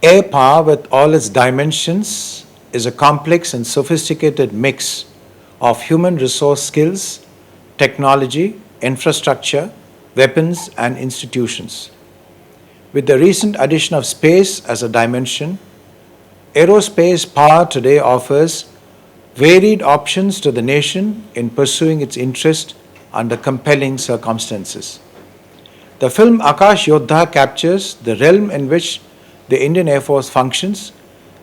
Air power, with all its dimensions, is a complex and sophisticated mix of human resource skills, technology, infrastructure, weapons, and institutions. With the recent addition of space as a dimension, aerospace power today offers varied options to the nation in pursuing its interest under compelling circumstances. The film Akash Yodha captures the realm in which the Indian Air Force functions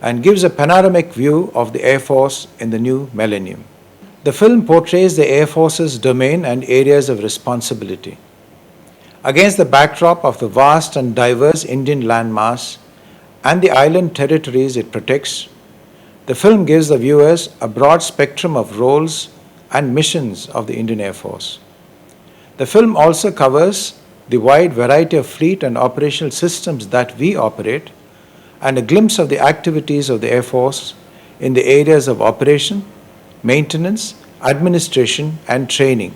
and gives a panoramic view of the Air Force in the new millennium. The film portrays the Air Force's domain and areas of responsibility. Against the backdrop of the vast and diverse Indian landmass and the island territories it protects, the film gives the viewers a broad spectrum of roles and missions of the Indian Air Force. The film also covers the wide variety of fleet and operational systems that we operate and a glimpse of the activities of the Air Force in the areas of operation, maintenance, administration, and training.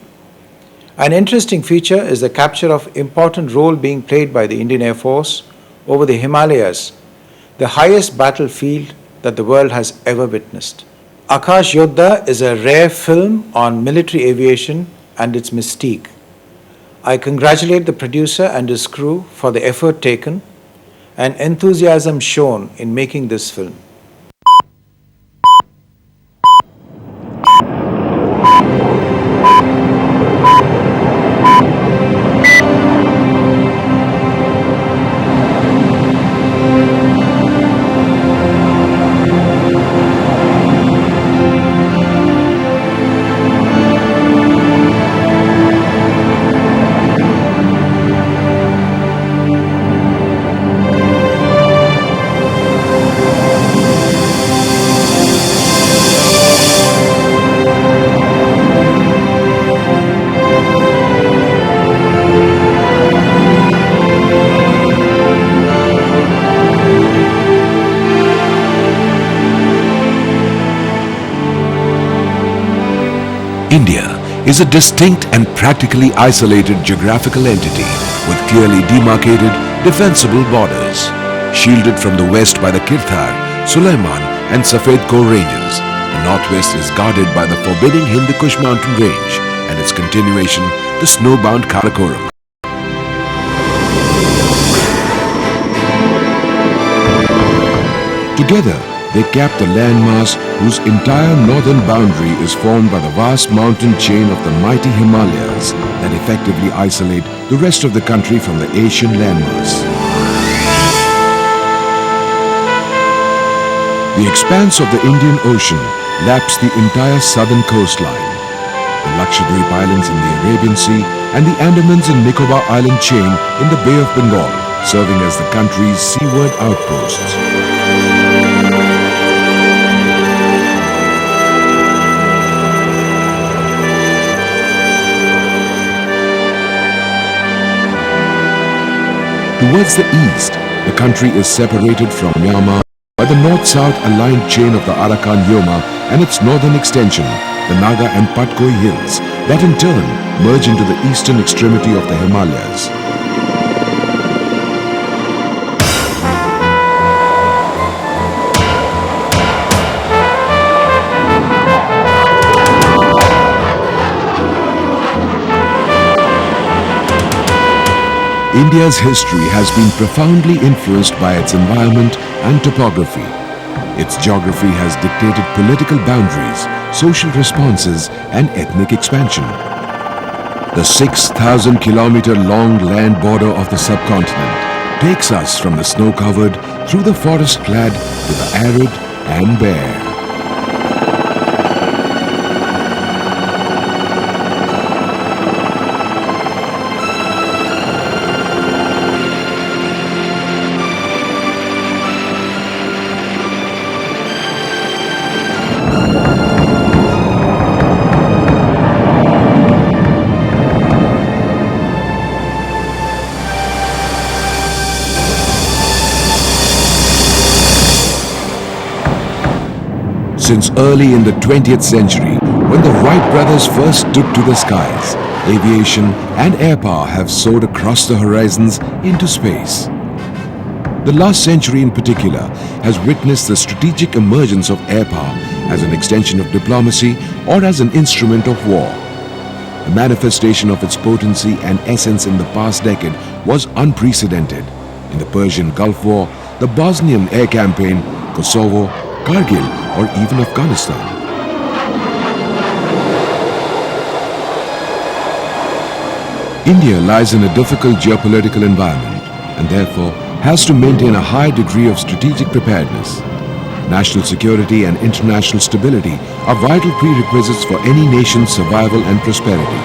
An interesting feature is the capture of important role being played by the Indian Air Force over the Himalayas, the highest battlefield that the world has ever witnessed. Akash Yodha is a rare film on military aviation and its mystique. I congratulate the producer and his crew for the effort taken and enthusiasm shown in making this film. India is a distinct and practically isolated geographical entity with clearly demarcated, defensible borders. Shielded from the west by the Kirthar, Sulaiman and Safed Kor ranges, the northwest is guarded by the forbidding Hindu Kush mountain range and its continuation, the snowbound Karakoram. Together, they cap the landmass whose entire northern boundary is formed by the vast mountain chain of the mighty Himalayas that effectively isolate the rest of the country from the Asian landmass. The expanse of the Indian Ocean laps the entire southern coastline. The Lakshadweep Islands in the Arabian Sea and the Andamans and Nicobar Island chain in the Bay of Bengal, serving as the country's seaward outposts. Towards the east, the country is separated from Myanmar by the north-south aligned chain of the Arakan Yoma and its northern extension, the Naga and Patkoi hills, that in turn merge into the eastern extremity of the Himalayas. India's history has been profoundly influenced by its environment and topography. Its geography has dictated political boundaries, social responses, and ethnic expansion. The 6,000-kilometer long land border of the subcontinent takes us from the snow-covered through the forest-clad to the arid and bare. Since early in the 20th century, when the Wright brothers first took to the skies, aviation and air power have soared across the horizons into space. The last century in particular has witnessed the strategic emergence of air power as an extension of diplomacy or as an instrument of war. The manifestation of its potency and essence in the past decade was unprecedented. In the Persian Gulf War, the Bosnian air campaign, Kosovo, Kargil, or even Afghanistan. India lies in a difficult geopolitical environment and therefore has to maintain a high degree of strategic preparedness. National security and international stability are vital prerequisites for any nation's survival and prosperity.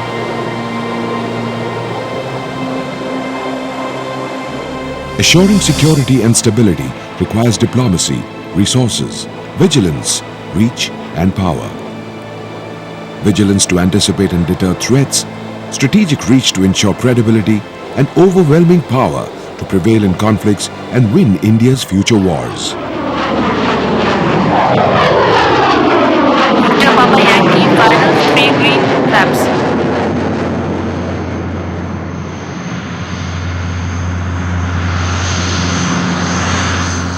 Assuring security and stability requires diplomacy, resources, vigilance, reach and power. Vigilance to anticipate and deter threats, strategic reach to ensure credibility, and overwhelming power to prevail in conflicts and win India's future wars. Victor Papa Yankee final 3 green flaps.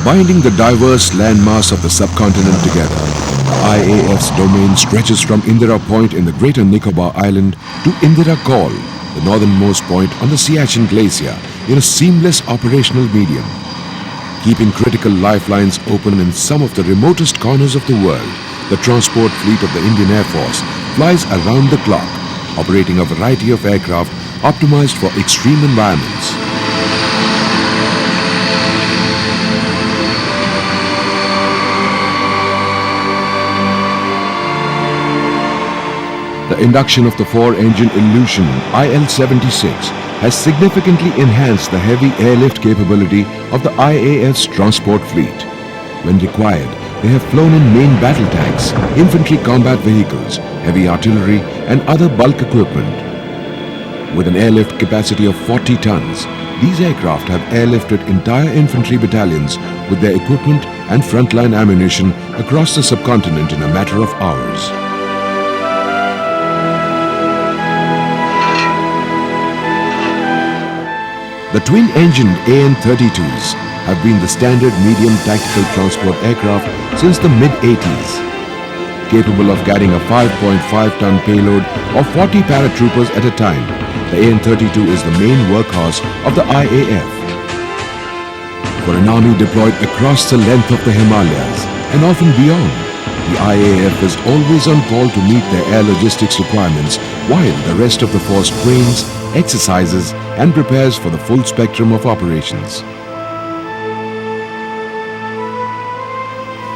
Binding the diverse landmass of the subcontinent together, the IAF's domain stretches from Indira Point in the Greater Nicobar Island to Indira Col, the northernmost point on the Siachen Glacier, in a seamless operational medium. Keeping critical lifelines open in some of the remotest corners of the world, the transport fleet of the Indian Air Force flies around the clock, operating a variety of aircraft optimized for extreme environments. The induction of the 4-engine Illusion IL-76 has significantly enhanced the heavy airlift capability of the IAF's transport fleet. When required, they have flown in main battle tanks, infantry combat vehicles, heavy artillery and other bulk equipment. With an airlift capacity of 40 tons, these aircraft have airlifted entire infantry battalions with their equipment and frontline ammunition across the subcontinent in a matter of hours. The twin-engined AN-32s have been the standard medium tactical transport aircraft since the mid-80s. Capable of carrying a 5.5-ton payload of 40 paratroopers at a time, the AN-32 is the main workhorse of the IAF. For an army deployed across the length of the Himalayas and often beyond, the IAF is always on call to meet their air logistics requirements while the rest of the force trains, exercises and prepares for the full spectrum of operations.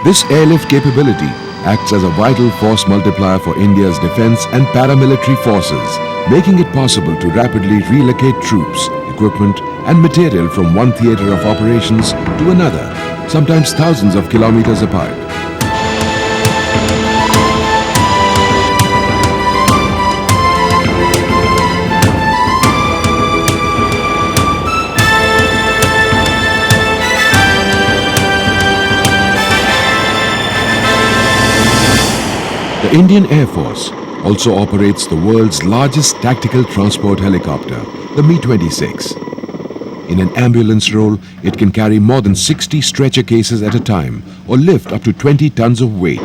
This airlift capability acts as a vital force multiplier for India's defense and paramilitary forces, making it possible to rapidly relocate troops, equipment and material from one theatre of operations to another, sometimes thousands of kilometers apart. The Indian Air Force also operates the world's largest tactical transport helicopter, the Mi-26. In an ambulance role, it can carry more than 60 stretcher cases at a time or lift up to 20 tons of weight.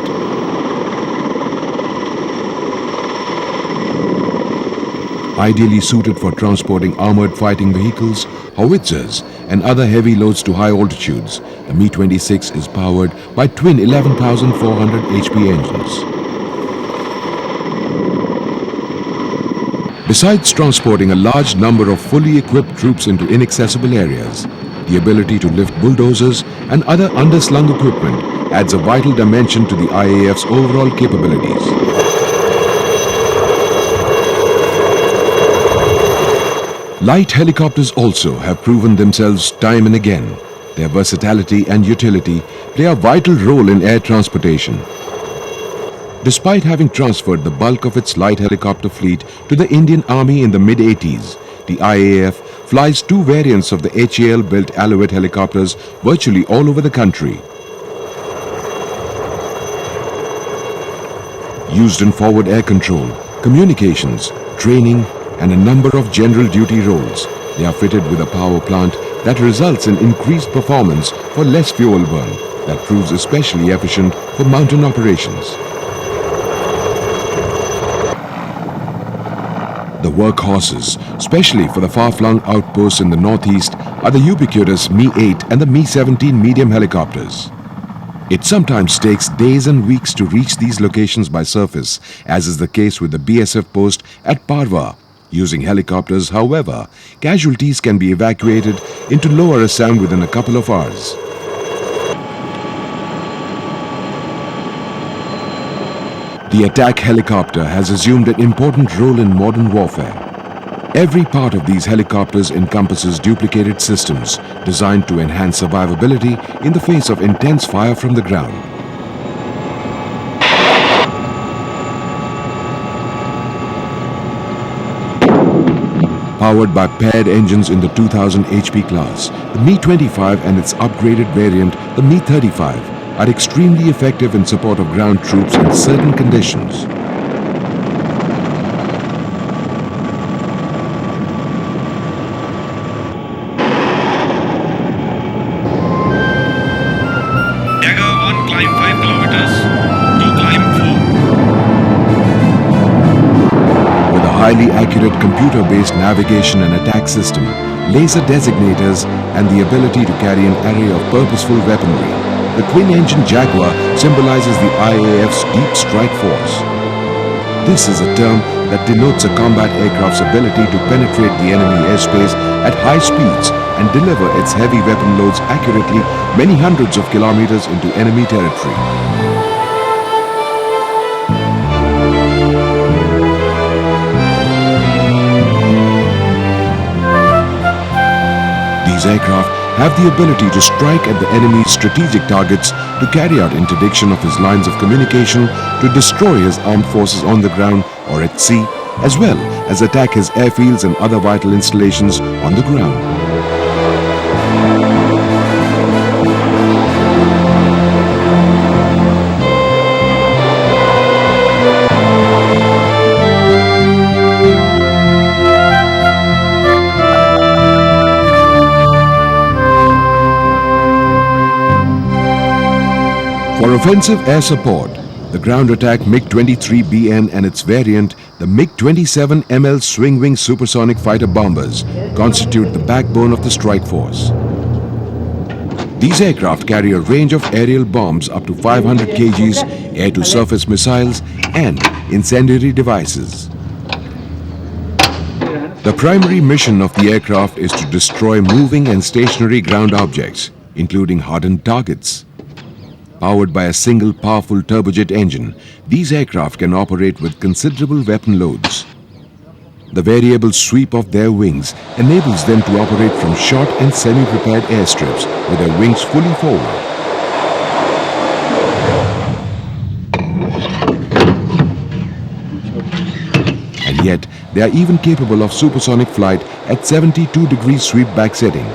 Ideally suited for transporting armored fighting vehicles, howitzers and other heavy loads to high altitudes, the Mi-26 is powered by twin 11,400 HP engines. Besides transporting a large number of fully equipped troops into inaccessible areas, the ability to lift bulldozers and other underslung equipment adds a vital dimension to the IAF's overall capabilities. Light helicopters also have proven themselves time and again. Their versatility and utility play a vital role in air transportation. Despite having transferred the bulk of its light helicopter fleet to the Indian Army in the mid-80s, the IAF flies two variants of the HAL-built Alouette helicopters virtually all over the country. Used in forward air control, communications, training, and a number of general duty roles. They are fitted with a power plant that results in increased performance for less fuel burn, that proves especially efficient for mountain operations. The workhorses, especially for the far-flung outposts in the northeast, are the ubiquitous Mi-8 and the Mi-17 medium helicopters. It sometimes takes days and weeks to reach these locations by surface, as is the case with the BSF post at Parva. Using helicopters, however, casualties can be evacuated into Lower Assam within a couple of hours. The attack helicopter has assumed an important role in modern warfare. Every part of these helicopters encompasses duplicated systems designed to enhance survivability in the face of intense fire from the ground. Powered by paired engines in the 2000 HP class, the Mi-25 and its upgraded variant, the Mi-35, are extremely effective in support of ground troops in certain conditions. Dagger 1 climb 5 kilometers, 2 climb 4. With a highly accurate computer-based navigation and attack system, laser designators, and the ability to carry an array of purposeful weaponry, the twin-engine Jaguar symbolizes the IAF's deep strike force. This is a term that denotes a combat aircraft's ability to penetrate the enemy airspace at high speeds and deliver its heavy weapon loads accurately many hundreds of kilometers into enemy territory. These aircraft have the ability to strike at the enemy's strategic targets, to carry out interdiction of his lines of communication, to destroy his armed forces on the ground or at sea, as well as attack his airfields and other vital installations on the ground. For offensive air support, the ground attack MiG-23BN and its variant, the MiG-27ML swing-wing supersonic fighter bombers, constitute the backbone of the strike force. These aircraft carry a range of aerial bombs up to 500 kgs, air-to-surface missiles, and incendiary devices. The primary mission of the aircraft is to destroy moving and stationary ground objects, including hardened targets. Powered by a single powerful turbojet engine, these aircraft can operate with considerable weapon loads. The variable sweep of their wings enables them to operate from short and semi-prepared airstrips with their wings fully forward. And yet, they are even capable of supersonic flight at 72 degrees sweep back setting.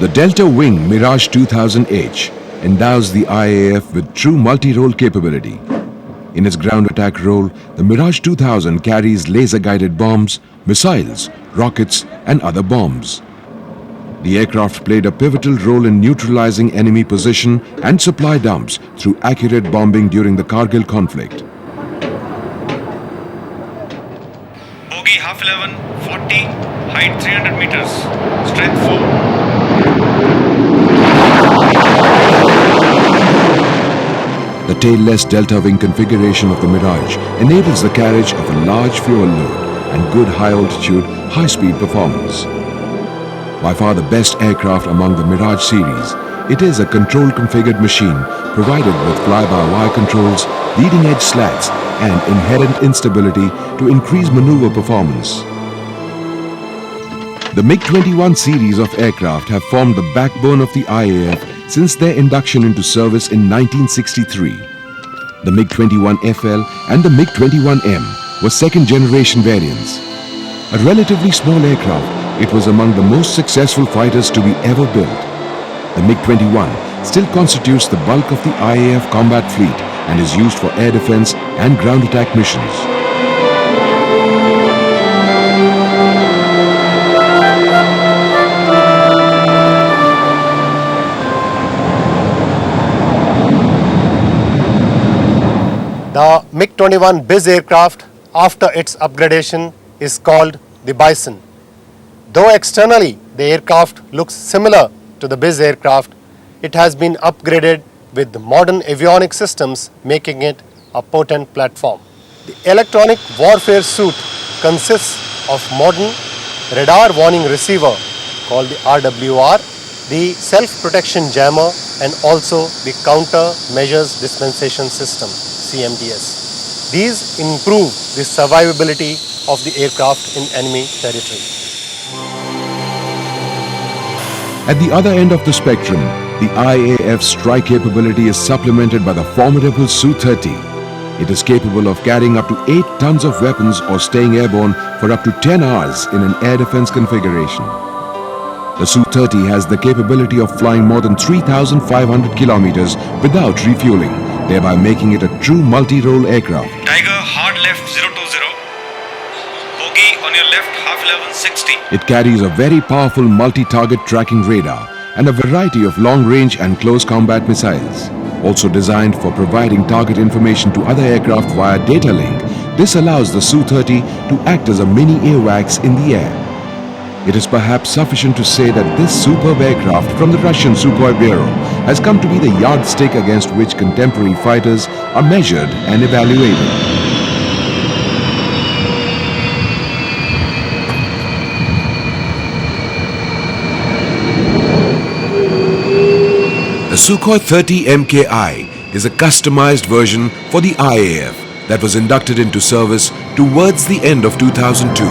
The Delta Wing Mirage 2000H endows the IAF with true multi-role capability. In its ground attack role, the Mirage 2000 carries laser-guided bombs, missiles, rockets, and other bombs. The aircraft played a pivotal role in neutralizing enemy position and supply dumps through accurate bombing during the Kargil conflict. Bogey half 11, 40, height 300 meters, strength 4. The tailless delta wing configuration of the Mirage enables the carriage of a large fuel load and good high-altitude, high-speed performance. By far the best aircraft among the Mirage series, it is a control-configured machine provided with fly-by-wire controls, leading-edge slats, and inherent instability to increase maneuver performance. The MiG-21 series of aircraft have formed the backbone of the IAF since their induction into service in 1963. The MiG-21FL and the MiG-21M were second-generation variants. A relatively small aircraft, it was among the most successful fighters to be ever built. The MiG-21 still constitutes the bulk of the IAF combat fleet and is used for air defense and ground attack missions. The MiG-21 BIS aircraft, after its upgradation, is called the Bison. Though externally the aircraft looks similar to the BIS aircraft, it has been upgraded with modern avionics systems, making it a potent platform. The electronic warfare suite consists of modern radar warning receiver called the RWR, the self-protection jammer, and also the counter measures dispensation system CMDS. These improve the survivability of the aircraft in enemy territory. At the other end of the spectrum, the IAF strike capability is supplemented by the formidable Su-30. It is capable of carrying up to 8 tons of weapons or staying airborne for up to 10 hours in an air defense configuration. The Su-30 has the capability of flying more than 3,500 kilometers without refueling, thereby making it a true multi-role aircraft. Tiger hard left 020. Bogey on your left half 11 60. It carries a very powerful multi-target tracking radar and a variety of long-range and close combat missiles. Also designed for providing target information to other aircraft via data link, this allows the Su-30 to act as a mini AWACS in the air. It is perhaps sufficient to say that this superb aircraft from the Russian Sukhoi Bureau has come to be the yardstick against which contemporary fighters are measured and evaluated. The Sukhoi 30 MKI is a customized version for the IAF that was inducted into service towards the end of 2002.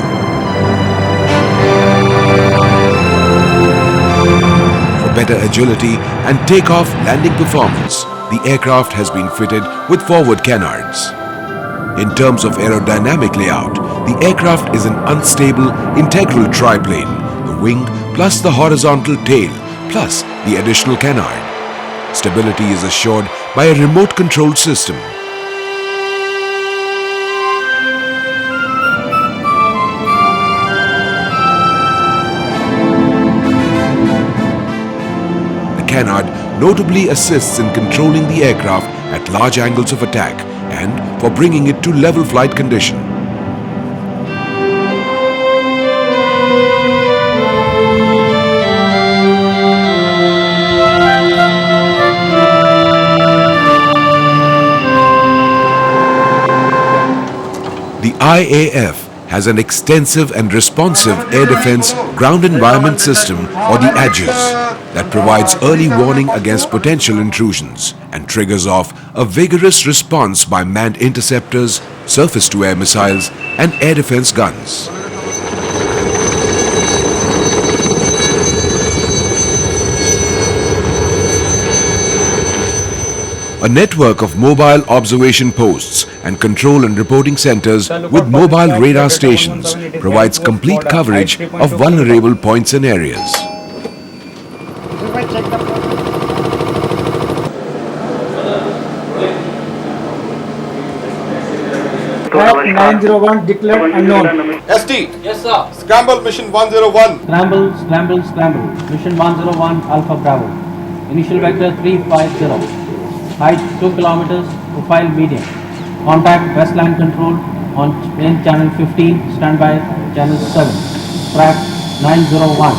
For better agility and takeoff landing performance, the aircraft has been fitted with forward canards. In terms of aerodynamic layout, the aircraft is an unstable integral triplane, the wing plus the horizontal tail plus the additional canard. Stability is assured by a remote controlled system. The canard notably assists in controlling the aircraft at large angles of attack and for bringing it to level flight condition. The IAF has an extensive and responsive air defense ground environment system, or the AGIS, that provides early warning against potential intrusions and triggers off a vigorous response by manned interceptors, surface-to-air missiles and air defense guns. A network of mobile observation posts and control and reporting centers with mobile radar stations provides complete coverage of vulnerable points and areas. Craft 901 declared unknown. ST. Yes, sir. Scramble mission 101. Scramble. Mission 101 Alpha Bravo. Initial vector 350. Height 2 kilometers. Profile medium. Contact Westland Control on main channel 15. Standby channel 7. Track 901.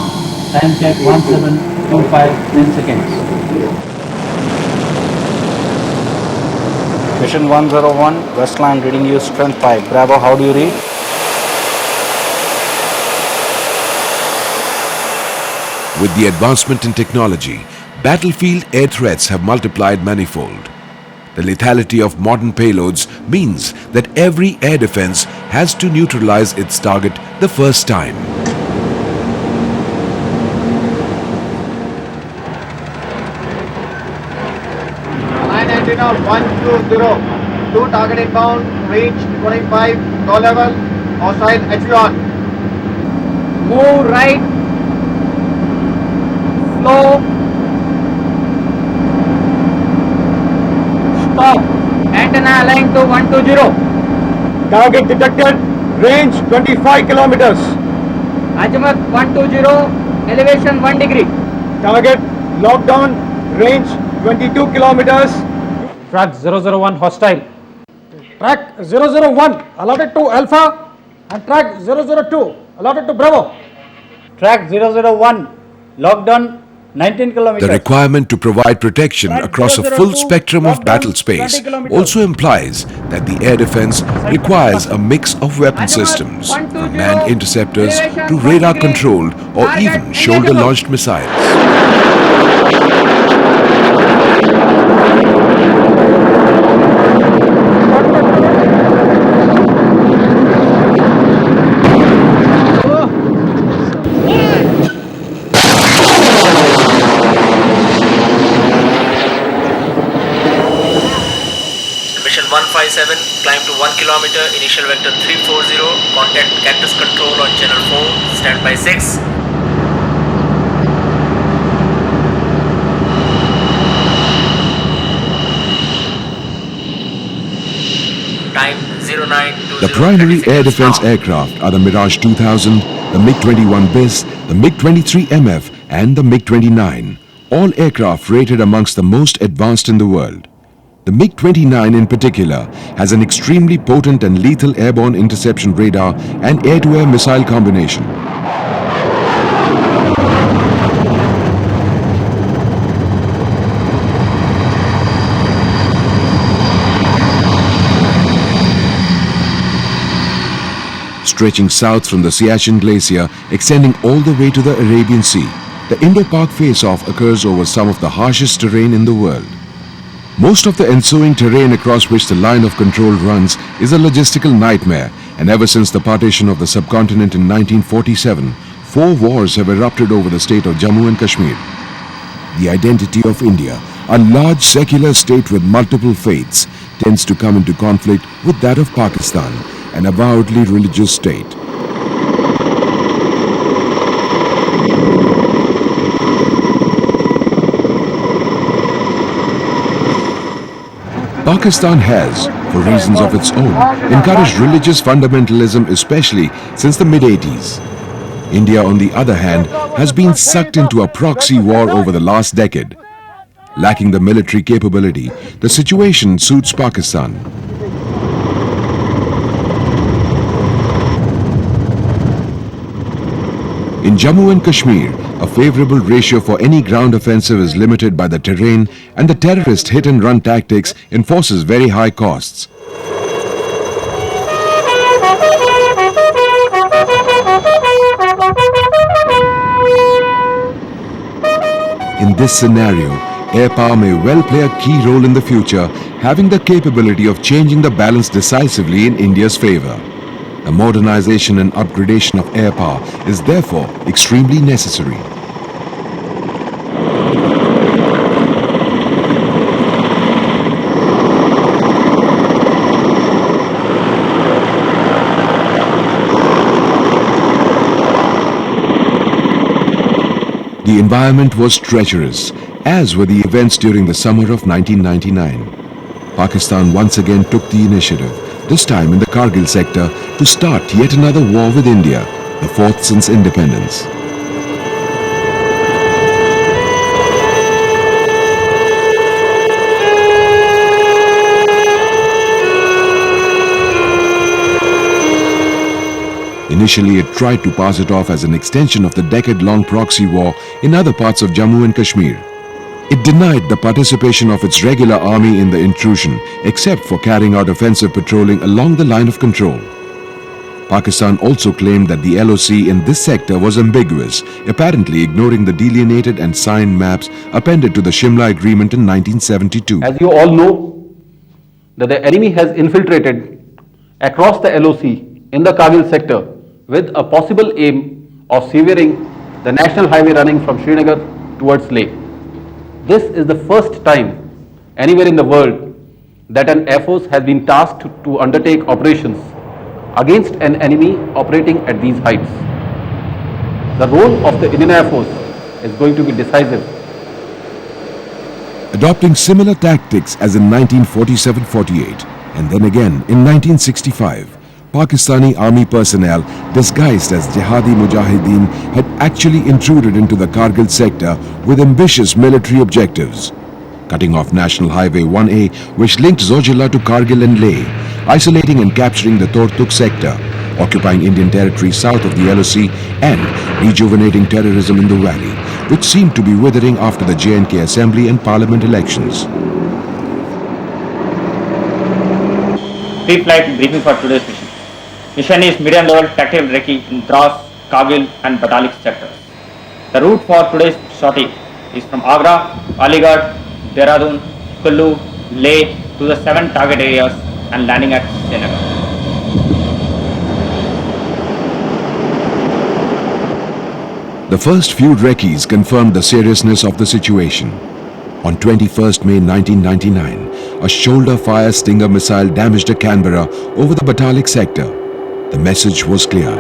Time check 1725 10 seconds. Mission 101, Westland reading you strength 5. Bravo, how do you read? With the advancement in technology, battlefield air threats have multiplied manifold. The lethality of modern payloads means that every air defense has to neutralize its target the first time. Antenna 120, 2 target inbound, range 25, low level, hostile echelon. Move right, slow, stop, 120. Target detected. Range 25 kilometers. Azimuth 120, elevation 1 degree. Target lockdown. Range 22 kilometers. Track 001 hostile. Track 001 allotted to Alpha and track 002 allotted to Bravo. Track 001, lockdown 19 The kilometers. requirement to provide protection across a full spectrum of battle space also implies that the air defense requires a mix of weapon systems, from manned interceptors to radar-controlled or even shoulder-launched missiles. Mission 157, climb to 1 kilometer, initial vector 340, contact Cactus Control on channel 4, standby 6. Time 0920. The primary 30 air seconds defense now. aircraft are the Mirage 2000, the MiG-21 BIS, the MiG-23 MF and the MiG-29, all aircraft rated amongst the most advanced in the world. The MiG-29 in particular has an extremely potent and lethal airborne interception radar and air-to-air missile combination. Stretching south from the Siachen Glacier, extending all the way to the Arabian Sea, the Indo-Pak face-off occurs over some of the harshest terrain in the world. Most of the ensuing terrain across which the line of control runs is a logistical nightmare, and ever since the partition of the subcontinent in 1947, 4 wars have erupted over the state of Jammu and Kashmir. The identity of India, a large secular state with multiple faiths, tends to come into conflict with that of Pakistan, an avowedly religious state. Pakistan has, for reasons of its own, encouraged religious fundamentalism, especially since the mid-80s. India, on the other hand, has been sucked into a proxy war over the last decade. Lacking the military capability, the situation suits Pakistan. In Jammu and Kashmir, a favorable ratio for any ground offensive is limited by the terrain, and the terrorist hit-and-run tactics enforces very high costs. In this scenario, air power may well play a key role in the future, having the capability of changing the balance decisively in India's favor. The modernization and upgradation of air power is therefore extremely necessary. The environment was treacherous, as were the events during the summer of 1999. Pakistan once again took the initiative, this time in the Kargil sector, to start yet another war with India, the fourth since independence. Initially, it tried to pass it off as an extension of the decade-long proxy war in other parts of Jammu and Kashmir. It denied the participation of its regular army in the intrusion, except for carrying out offensive patrolling along the line of control. Pakistan also claimed that the LOC in this sector was ambiguous, apparently ignoring the delineated and signed maps appended to the Shimla Agreement in 1972. As you all know, that the enemy has infiltrated across the LOC in the Kargil sector with a possible aim of severing the national highway running from Srinagar towards Leh. This is the first time anywhere in the world that an Air Force has been tasked to undertake operations against an enemy operating at these heights. The role of the Indian Air Force is going to be decisive. Adopting similar tactics as in 1947-48, And then again in 1965, Pakistani army personnel disguised as Jihadi Mujahideen had actually intruded into the Kargil sector with ambitious military objectives. Cutting off National Highway 1A, which linked Zojila to Kargil and Leh, isolating and capturing the Tortuk sector, occupying Indian territory south of the LOC, and rejuvenating terrorism in the valley, which seemed to be withering after the J&K Assembly and Parliament elections. Pre-flight briefing for today's mission. Mission is medium-level tactical recce in Dras, Kargil and Batalik sectors. The route for today's sortie is from Agra, Aligarh, Dehradun, Kullu, Leh to the 7 target areas and landing at Srinagar. The first few recce's confirmed the seriousness of the situation. On 21st May 1999, a shoulder-fire Stinger missile damaged a Canberra over the Batalik sector. The message was clear.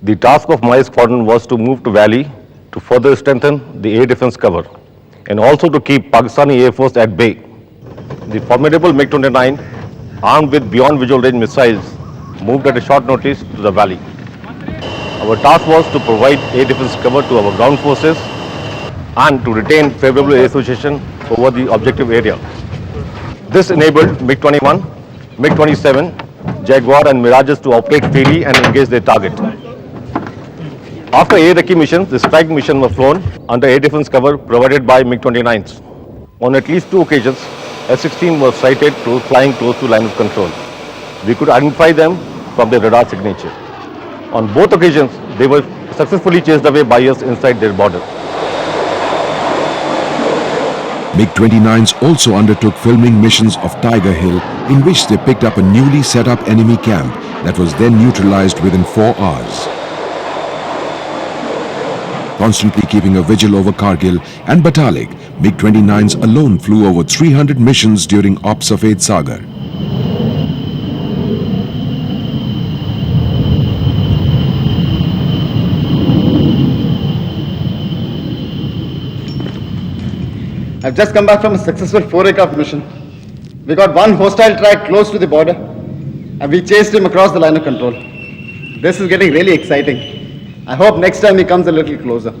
The task of my squadron was to move to Valley to further strengthen the air defense cover and also to keep Pakistani Air Force at bay. The formidable MiG-29, armed with beyond visual range missiles, moved at a short notice to the valley. Our task was to provide air defense cover to our ground forces and to retain favorable air association over the objective area. This enabled MiG-21, MiG-27, Jaguar and Mirages to operate freely and engage their target. After air recce missions, the strike mission was flown under air defense cover provided by MiG-29s. On at least 2 occasions, F-16 was sighted flying close to line of control. We could identify them from their radar signature. On both occasions, they were successfully chased away by us inside their border. MiG-29s also undertook filming missions of Tiger Hill, in which they picked up a newly set up enemy camp that was then neutralized within 4 hours. Constantly keeping a vigil over Kargil and Batalik, MiG-29s alone flew over 300 missions during Op Safed Sagar. I've just come back from a successful 4-aircraft mission. We got one hostile track close to the border and we chased him across the line of control. This is getting really exciting. I hope next time he comes a little closer.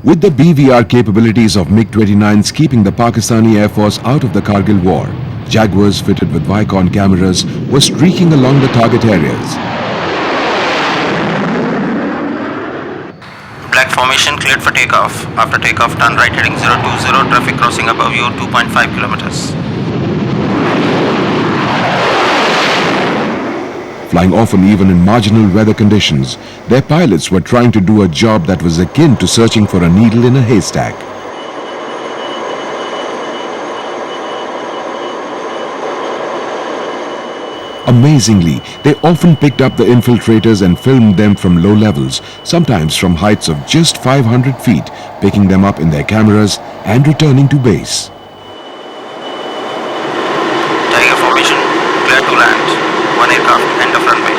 With the BVR capabilities of MiG-29s keeping the Pakistani Air Force out of the Kargil war, Jaguars fitted with Vicon cameras were streaking along the target areas. Black formation cleared for takeoff. After takeoff, turn right heading 020, traffic crossing above you 2.5 kilometers. Flying often even in marginal weather conditions, their pilots were trying to do a job that was akin to searching for a needle in a haystack. Amazingly, they often picked up the infiltrators and filmed them from low levels, sometimes from heights of just 500 feet, picking them up in their cameras and returning to base. Tiger formation, clear to land. 1 aircraft, end of runway.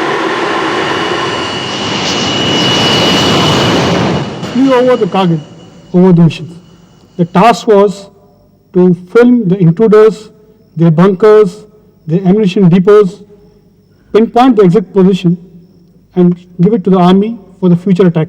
Flew over the Kargil, over the missions. The task was to film the intruders, their bunkers, their ammunition depots, pinpoint the exact position and give it to the army for the future attack.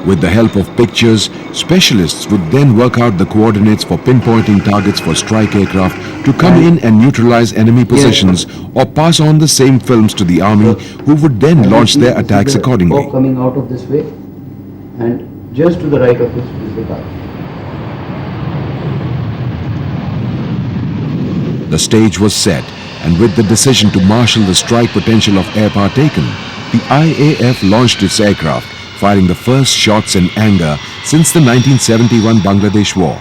With the help of pictures, specialists would then work out the coordinates for pinpointing targets for strike aircraft to come in and neutralize enemy positions or pass on the same films to the army, who would then launch their attacks accordingly. Coming out of this way and just to the right of this is the target. The stage was set, and with the decision to marshal the strike potential of air power taken, the IAF launched its aircraft firing the first shots in anger since the 1971 Bangladesh War.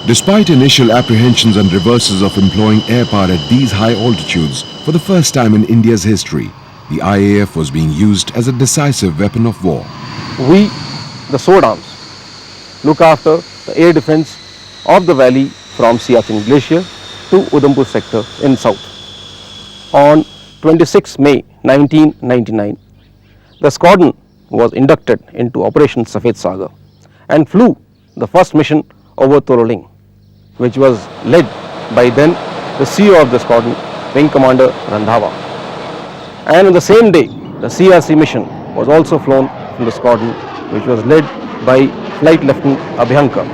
Despite initial apprehensions and reverses of employing air power at these high altitudes, for the first time in India's history, the IAF was being used as a decisive weapon of war. We, the sword arms, look after the air defense of the valley from Siachen Glacier to Udhampur sector in south. On 26 May 1999, the squadron was inducted into Operation Safed Sagar and flew the first mission over Toroling, which was led by then the CEO of the squadron, Wing Commander Randhawa. And on the same day, the CRC mission was also flown from the squadron, which was led by Flight Lieutenant Abhyankar.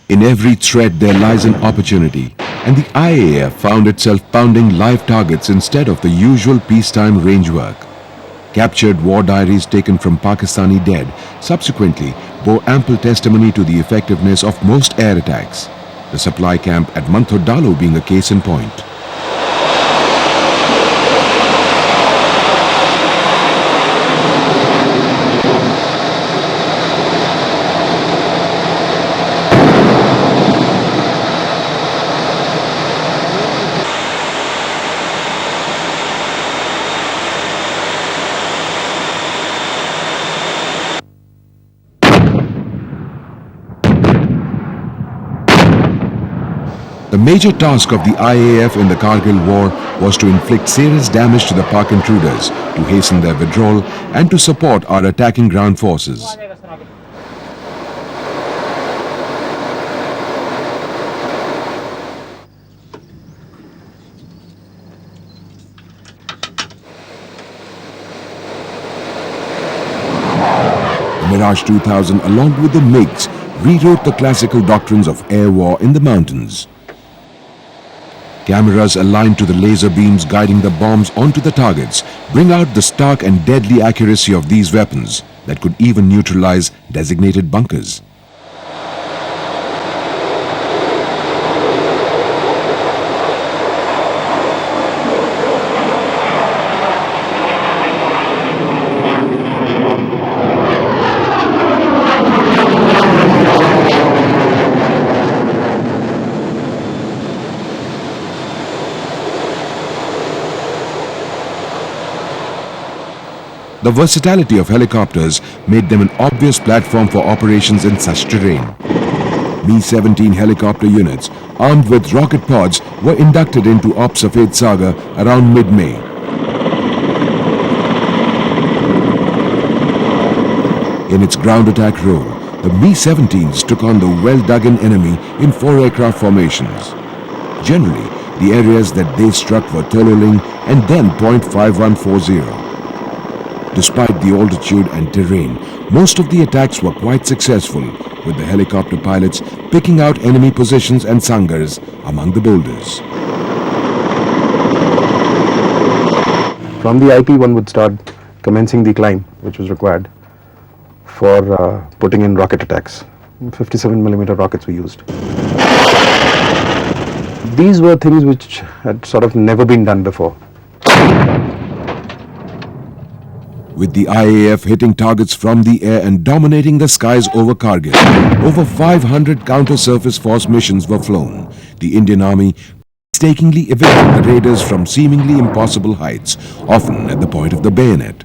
In every threat there lies an opportunity, and the IAF found itself pounding live targets instead of the usual peacetime range work. Captured war diaries taken from Pakistani dead subsequently bore ample testimony to the effectiveness of most air attacks, the supply camp at Manthodalo being a case in point. The major task of the IAF in the Kargil war was to inflict serious damage to the Pak intruders, to hasten their withdrawal and to support our attacking ground forces. The Mirage 2000 along with the MiGs rewrote the classical doctrines of air war in the mountains. Cameras aligned to the laser beams guiding the bombs onto the targets bring out the stark and deadly accuracy of these weapons that could even neutralize designated bunkers. The versatility of helicopters made them an obvious platform for operations in such terrain. Mi-17 helicopter units, armed with rocket pods, were inducted into Op Safed Sagar around mid-May. In its ground attack role, the Mi-17s took on the well-dug-in enemy in 4 aircraft formations. Generally, the areas that they struck were Tololing and then Point 5140. Despite the altitude and terrain, most of the attacks were quite successful, with the helicopter pilots picking out enemy positions and sangars among the boulders. From the IP, one would start commencing the climb, which was required for putting in rocket attacks. 57mm rockets were used. These were things which had sort of never been done before. With the IAF hitting targets from the air and dominating the skies over Kargil, over 500 counter-surface force missions were flown. The Indian Army painstakingly evaded the raiders from seemingly impossible heights, often at the point of the bayonet.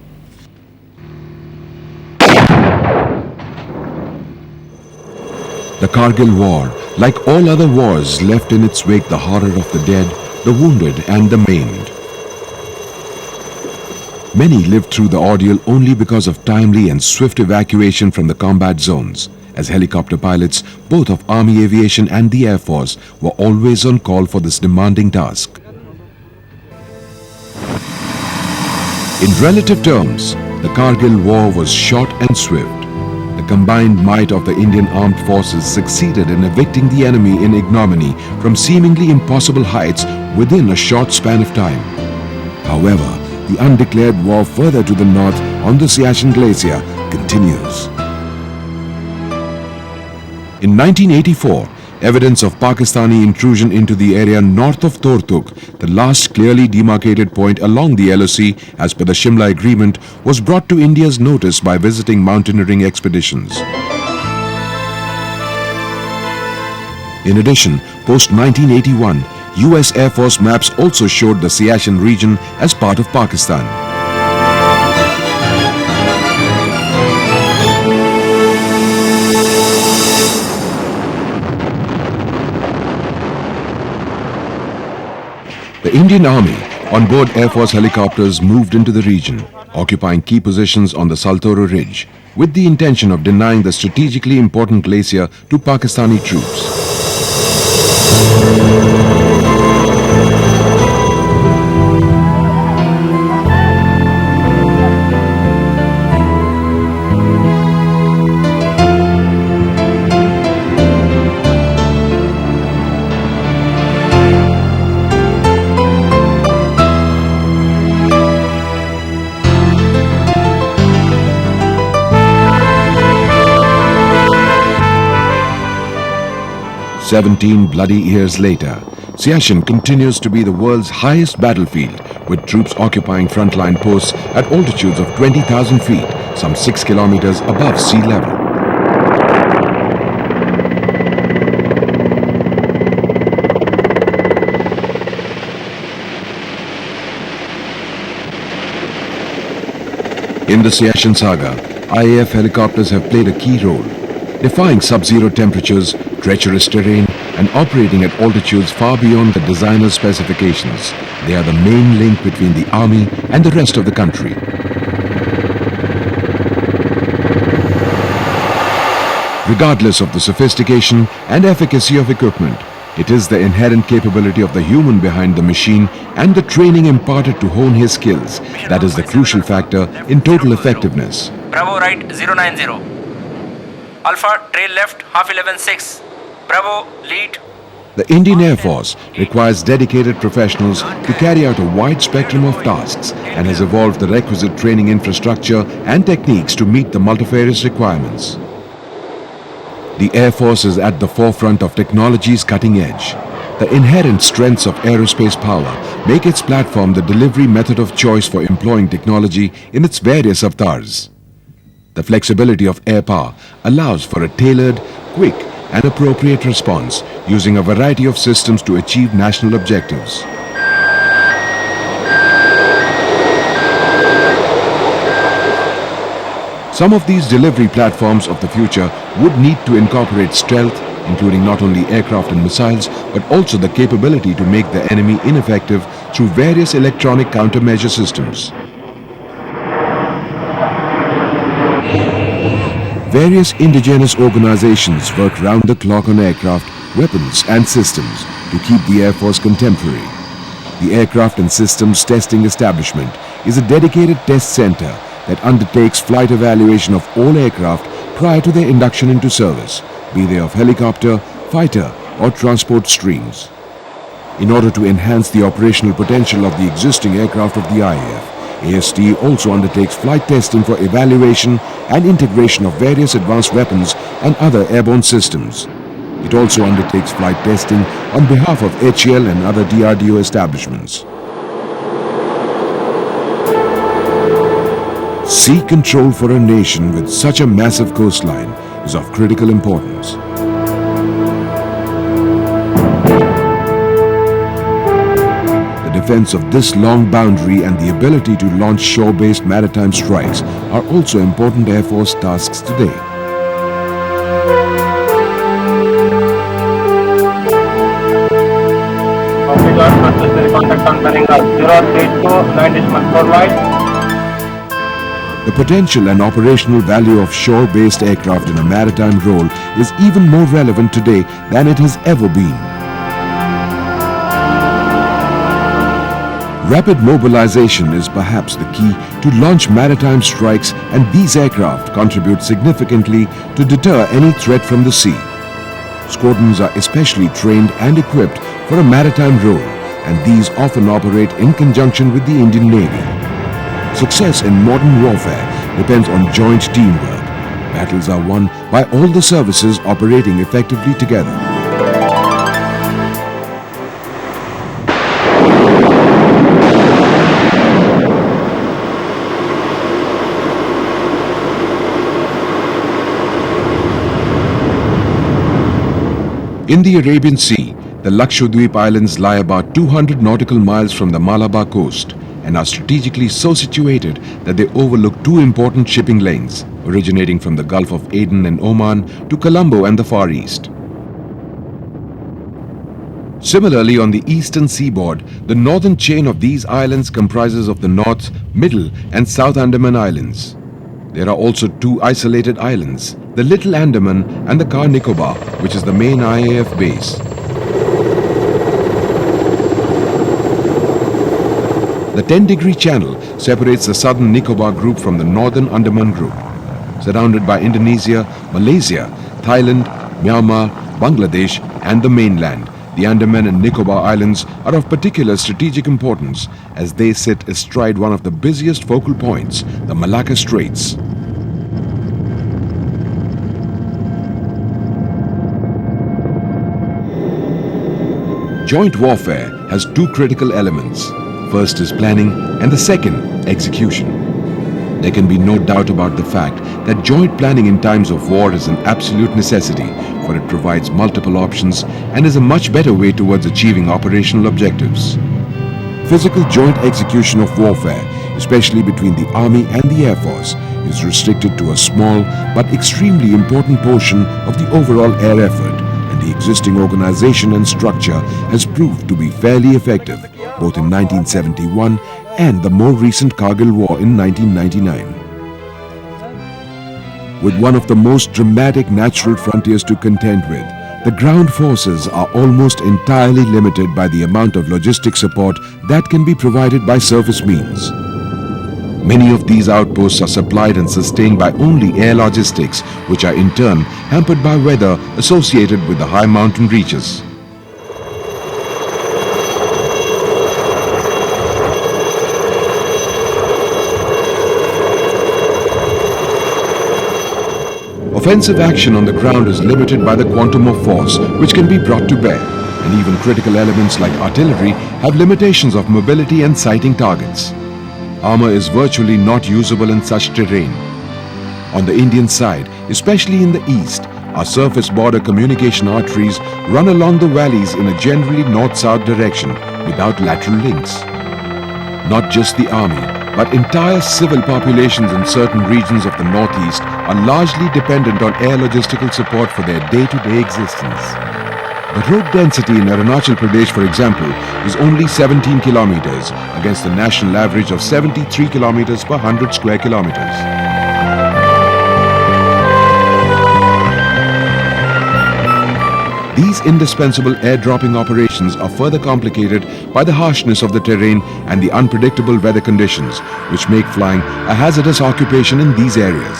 The Kargil War, like all other wars, left in its wake the horror of the dead, the wounded and the maimed. Many lived through the ordeal only because of timely and swift evacuation from the combat zones, as helicopter pilots, both of Army Aviation and the Air Force, were always on call for this demanding task. In relative terms, the Kargil war was short and swift. The combined might of the Indian armed forces succeeded in evicting the enemy in ignominy from seemingly impossible heights within a short span of time. However, the undeclared war further to the north on the Siachen Glacier continues. In 1984, evidence of Pakistani intrusion into the area north of Tortuk, the last clearly demarcated point along the LOC as per the Shimla Agreement, was brought to India's notice by visiting mountaineering expeditions. In addition, post-1981, US Air Force maps also showed the Siachen region as part of Pakistan. The Indian Army, on board Air Force helicopters, moved into the region, occupying key positions on the Saltoro Ridge, with the intention of denying the strategically important glacier to Pakistani troops. "17 bloody years later, Siachen continues to be the world's highest battlefield, with troops occupying frontline posts at altitudes of 20,000 feet, some 6 kilometers above sea level. In the Siachen saga, IAF helicopters have played a key role, defying sub-zero temperatures, treacherous terrain, and operating at altitudes far beyond the designer's specifications. They are the main link between the army and the rest of the country. Regardless of the sophistication and efficacy of equipment, it is the inherent capability of the human behind the machine and the training imparted to hone his skills that is the crucial factor in total effectiveness. Bravo right 090. Alpha trail left half 11.6. Bravo lead. The Indian Air Force requires dedicated professionals to carry out a wide spectrum of tasks and has evolved the requisite training infrastructure and techniques to meet the multifarious requirements. The Air Force is at the forefront of technology's cutting edge. The inherent strengths of aerospace power make its platform the delivery method of choice for employing technology in its various avatars. The flexibility of air power allows for a tailored, quick, and appropriate response using a variety of systems to achieve national objectives. Some of these delivery platforms of the future would need to incorporate stealth, including not only aircraft and missiles, but also the capability to make the enemy ineffective through various electronic countermeasure systems. Various indigenous organizations work round the clock on aircraft, weapons and systems to keep the Air Force contemporary. The Aircraft and Systems Testing Establishment is a dedicated test center that undertakes flight evaluation of all aircraft prior to their induction into service, be they of helicopter, fighter or transport streams. In order to enhance the operational potential of the existing aircraft of the IAF, AST also undertakes flight testing for evaluation and integration of various advanced weapons and other airborne systems. It also undertakes flight testing on behalf of HAL and other DRDO establishments. Sea control for a nation with such a massive coastline is of critical importance. The defense of this long boundary and the ability to launch shore-based maritime strikes are also important Air Force tasks today. the potential and operational value of shore-based aircraft in a maritime role is even more relevant today than it has ever been. Rapid mobilization is perhaps the key to launch maritime strikes, and these aircraft contribute significantly to deter any threat from the sea. Squadrons are especially trained and equipped for a maritime role, and these often operate in conjunction with the Indian Navy. Success in modern warfare depends on joint teamwork. Battles are won by all the services operating effectively together. In the Arabian Sea, the Lakshadweep Islands lie about 200 nautical miles from the Malabar coast and are strategically so situated that they overlook two important shipping lanes originating from the Gulf of Aden and Oman to Colombo and the Far East. Similarly, on the eastern seaboard, the northern chain of these islands comprises of the North, Middle and South Andaman Islands. There are also two isolated islands, the Little Andaman and the Car Nicobar, which is the main IAF base. The 10-degree channel separates the southern Nicobar group from the northern Andaman group. Surrounded by Indonesia, Malaysia, Thailand, Myanmar, Bangladesh and the mainland, the Andaman and Nicobar Islands are of particular strategic importance as they sit astride one of the busiest focal points, the Malacca Straits. Joint warfare has two critical elements. First is planning and the second, execution. There can be no doubt about the fact that joint planning in times of war is an absolute necessity, for it provides multiple options and is a much better way towards achieving operational objectives. Physical joint execution of warfare, especially between the Army and the Air Force, is restricted to a small but extremely important portion of the overall air effort, and the existing organization and structure has proved to be fairly effective, both in 1971 and the more recent Kargil War in 1999. With one of the most dramatic natural frontiers to contend with, the ground forces are almost entirely limited by the amount of logistic support that can be provided by surface means. Many of these outposts are supplied and sustained by only air logistics, which are in turn hampered by weather associated with the high mountain reaches. Offensive action on the ground is limited by the quantum of force which can be brought to bear, and even critical elements like artillery have limitations of mobility and sighting targets. Armor is virtually not usable in such terrain. On the Indian side, especially in the east, our surface border communication arteries run along the valleys in a generally north-south direction without lateral links. Not just the army, but entire civil populations in certain regions of the northeast are largely dependent on air logistical support for their day-to-day existence. The road density in Arunachal Pradesh, for example, is only 17 kilometers against the national average of 73 kilometers per 100 square kilometers. These indispensable air-dropping operations are further complicated by the harshness of the terrain and the unpredictable weather conditions, which make flying a hazardous occupation in these areas.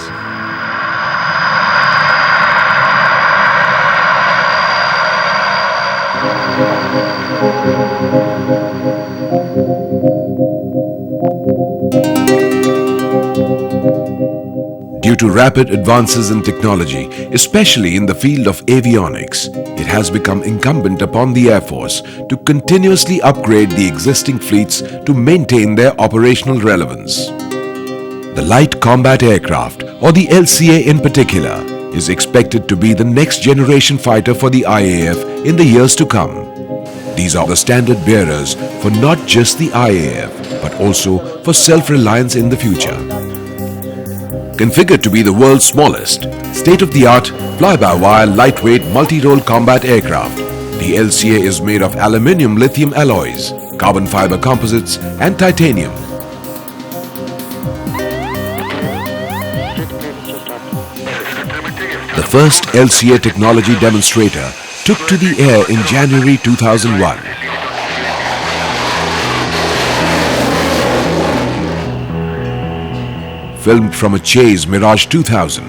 Due to rapid advances in technology, especially in the field of avionics, it has become incumbent upon the Air Force to continuously upgrade the existing fleets to maintain their operational relevance. The Light Combat Aircraft, or the LCA in particular, is expected to be the next generation fighter for the IAF in the years to come. These are the standard bearers for not just the IAF, but also for self-reliance in the future. Configured to be the world's smallest, state-of-the-art, fly-by-wire, lightweight, multi-role combat aircraft, the LCA is made of aluminium lithium alloys, carbon fiber composites and titanium. The first LCA technology demonstrator took to the air in January 2001. Filmed from a Chase Mirage 2000,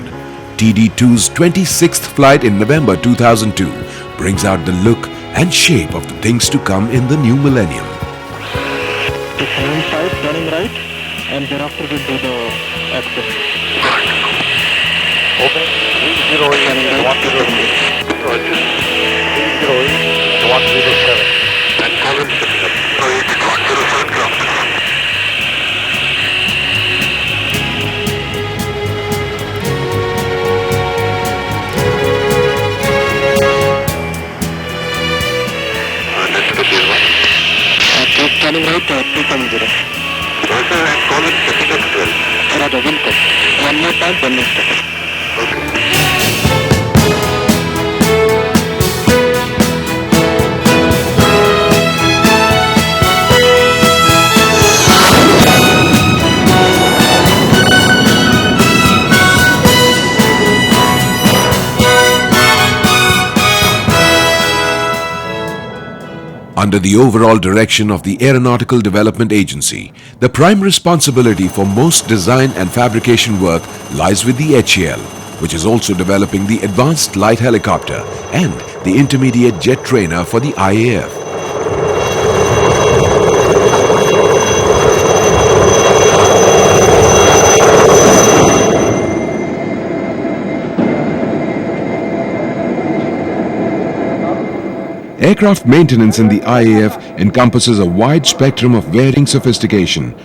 TD2's 26th flight in November 2002 brings out the look and shape of the things to come in the new millennium. To 75, turning right, and thereafter we'll do the access. Open 308 107. 308 107. And Collins picking up 107 ground. Turning right, 270. Roger, and Collins picking up 12. Roger, will come. One more time, then next time. Okay. Under the overall direction of the Aeronautical Development Agency, the prime responsibility for most design and fabrication work lies with the HAL, which is also developing the Advanced Light Helicopter and the Intermediate Jet Trainer for the IAF. Aircraft maintenance in the IAF encompasses a wide spectrum of varying sophistication,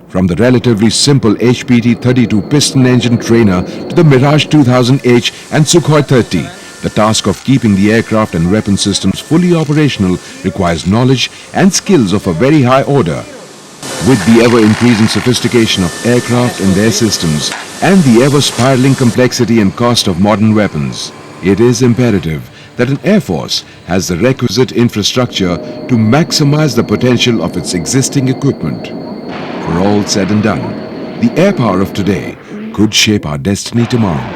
from the relatively simple HPT-32 piston engine trainer to the Mirage 2000H and Sukhoi 30. The task of keeping the aircraft and weapon systems fully operational requires knowledge and skills of a very high order. With the ever-increasing sophistication of aircraft and their systems, and the ever-spiraling complexity and cost of modern weapons, it is imperative that an Air Force has the requisite infrastructure to maximize the potential of its existing equipment. For all said and done, the air power of today could shape our destiny tomorrow.